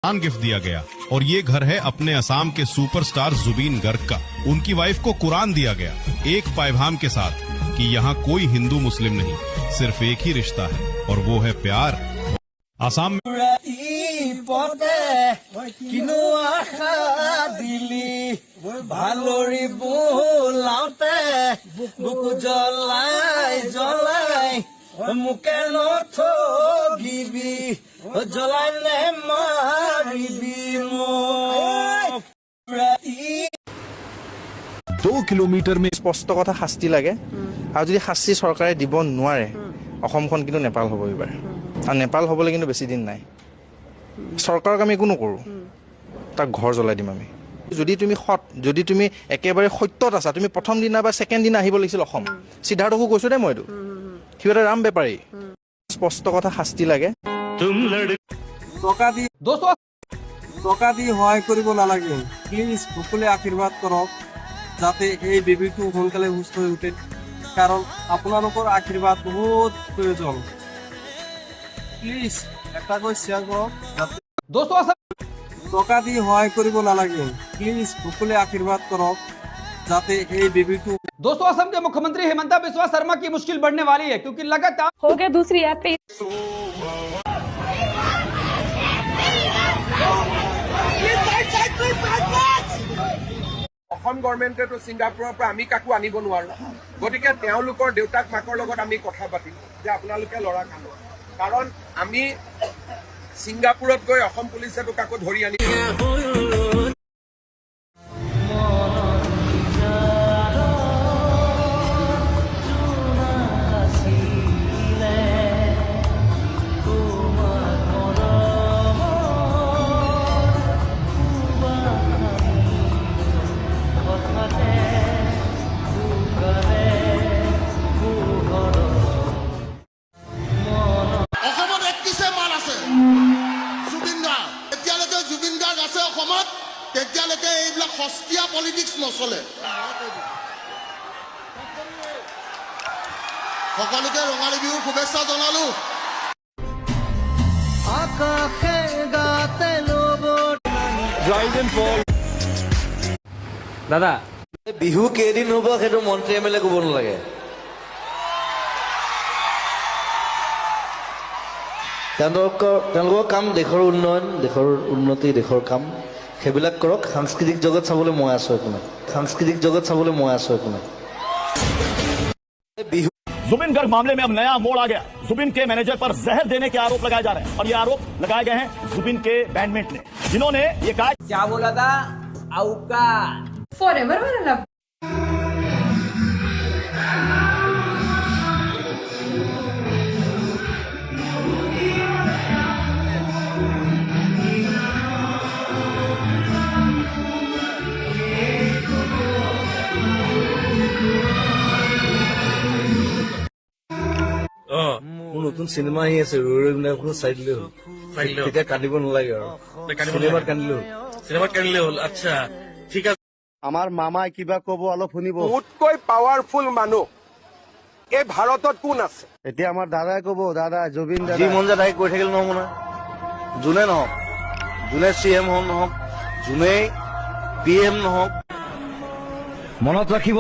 Gift दिया गया और ये घर है अपने असम के सुपरस्टार जुबीन गर्ग का। उनकी वाइफ को कुरान दिया गया एक पैगाम के साथ कि यहाँ कोई हिंदू मुस्लिम नहीं, सिर्फ एक ही रिश्ता है और वो है प्यार। असम में মুকে নথগিবি জ্বলাইলে মারিবি মোক 2 কিলোমিটার में স্পষ্ট কথা শাস্তি লাগে আৰু যদি শাস্তি চৰকাৰে দিব নোৱাৰে অসমখন কিন্তু নেপাল হ'ব এইবাৰ আৰু নেপাল হ'বলৈ কিন্তু বেছি দিন নাই চৰকাৰক আমি একো নকৰোঁ তাক ঘৰ জ্বলাই দিম আমি যদি তুমি একেবাৰে সত্যত আছা তুমি প্ৰথম দিনা বা ছেকেণ্ড দিনা আহিব লাগিছিল অসম সিদ্ধাৰ্থকো কৈছো দে মই এইটো কি এটা ৰাম বেপাৰী স্পষ্ট কথা শাস্তি লাগে টকা দি সহায় কৰিব নালাগে প্লিজ সকলোৱে আশীৰ্বাদ কৰক যাতে এই বেবিটো সোনকালে সুস্থ হৈ উঠে কাৰণ আপোনালোকৰ আশীৰ্বাদ বহুত প্ৰয়োজন প্লিজ এটা কৈ শ্বেয়াৰ কৰক টকা দি সহায় কৰিব নালাগে প্লিজ সকলোৱে আশীৰ্বাদ কৰক जाते ए बेबी टू। दोस्तों असम के मुख्यमंत्री हेमंता बिस्वा शर्मा की मुश्किल बढ़ने वाली है क्योंकि लगातार हो गया दूसरी ऐप पे অসম গভৰ্ণমেণ্টে তো ছিংগাপুৰৰ পৰা আমি কাকো আনিব নোৱাৰো গতিকে তেওঁলোকৰ দেউতাক মাকৰ লগত আমি কথা পাতিম যে আপোনালোকে ল'ৰা কানো কাৰণ আমি ছিংগাপুৰত গৈ অসম পুলিচে তো কাকো ধৰি আনি তেতিয়ালৈকে এইবিলাক সস্তীয়া পলিটিক্স নচলে সকলোকে ৰঙালী বিহুৰ শুভেচ্ছা জনালো दादा বিহু কেইদিন হ'ব সেইটো মন্ত্ৰী এমএলএ ক'ব নালাগে তেওঁলোকৰ কাম দেশৰ উন্নয়ন দেশৰ উন্নতি দেশৰ কাম সেইবিলাক কৰক সাংস্কৃতিক জগত চাবলৈ মই আছো একো নাই जुबिन गर्ग मामले में अब नया मोड़ आ गया जुबिन के मैनेजर पर जहर देने के आरोप लगाए जा रहे हैं और ये आरोप लगाए गए हैं जुबिन के बैंडमेट ने जिन्होंने ये कहा क्या बोला था औकात फॉरएवर वाला लव নতুন চিনেমা আহি আছে চাই দিলে হ'ল তেতিয়া কান্দিব নালাগে আৰু চিনেমাত কান্দিলে হ'ল আচ্ছা ঠিক আছে আমাৰ মামাই কিবা কব অলপ শুনিব মোতকৈ পাৱাৰফুল মানুহ এই ভাৰতত কোন আছে এতিয়া আমাৰ দাদাই কব দাদা জুবিন যি দাদা মন যায় তাই কৈ থাকিলে নহ'ব নহয় যোনে নহওক যোনে CM নহওক যোনে PM নহওক মনত ৰাখিব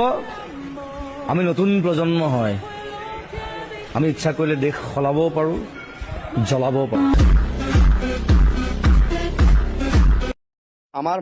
আমি নতুন প্ৰজন্ম হয় আমি ইচ্ছা কৰিলে দেশ সলাবও পাৰো জ্বলাবও পাৰো আমাৰ